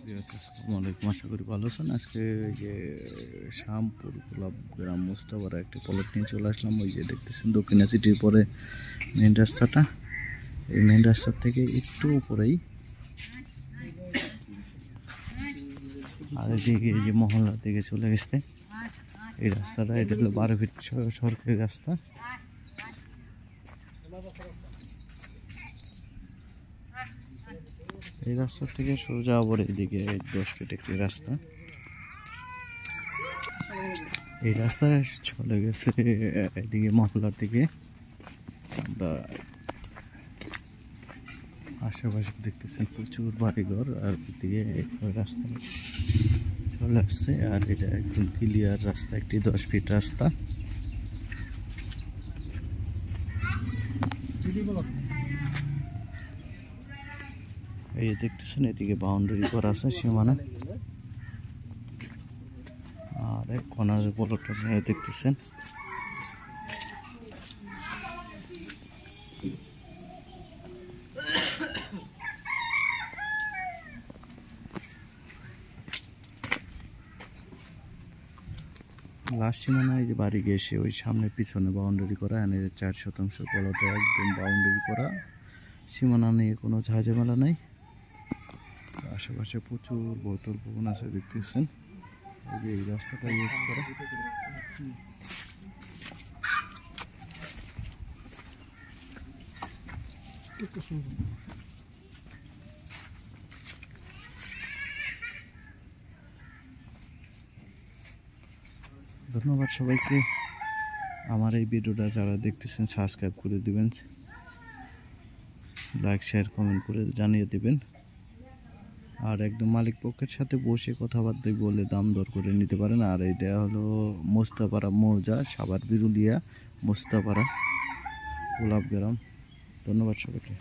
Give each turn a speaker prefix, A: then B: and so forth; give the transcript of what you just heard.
A: আসসালামু আলাইকুম, আশা করি ভালো আছেন। আজকে এই যে শ্যামপুর গোলাপ গ্রাম মোস্তাপাড়া একটি প্লট নিয়ে চলে আসলাম। ওই যে দেখতেছেন দক্ষিণা সিটির পরে মেন রাস্তাটা, এই মেন রাস্তার থেকে একটু উপরেই আর এদিকে এই যে মহল্লার দিকে চলে গেছে এই রাস্তাটা। এটা হলো 12 ফিট সরকারি রাস্তা। এই রাস্তা থেকে সোজা আবার এদিকে 10 ফিট একটি রাস্তা। এই রাস্তায় চলে গেছে এদিকে মহল্লার দিকে। আমরা আশেপাশে দেখতেছেন প্রচুর বাড়িঘর, আর এদিকে রাস্তা চলে আসছে। আর এটা একদম ক্লিয়ার রাস্তা, একটি 10 ফিট রাস্তা। এই দেখতেছেন এদিকে বাউন্ডারি করা আছে সীমানা, আর কর্নার বলটা দেখতেছেন। লাস্ট সীমানা এই যে বাড়ি গেছে ওই সামনে পিছনে বাউন্ডারি করা, এনে 4 শতাংশ বলটা একদম বাউন্ডারি করা। সীমানা নিয়ে কোনো ঝাঁঝামেলা নাই। আশেপাশে প্রচুর বোতল ভবন আছে দেখতেছেন। এই যে এই রাস্তাটা ইউজ করা। ধন্যবাদ সবাইকে। আমার এই ভিডিওটা যারা দেখতেছেন সাবস্ক্রাইব করে দিবেন, লাইক শেয়ার কমেন্ট করে জানিয়ে দিবেন। আর একদম মালিক পক্ষের সাথে বসে কথাবার্তা বলে দাম দর করে নিতে পারেন। আর এটা হলো মোস্তাপাড়া মৌজা, সাভার বিরুলিয়া মোস্তাপাড়া গোলাপ গ্রাম। ধন্যবাদ সবাইকে।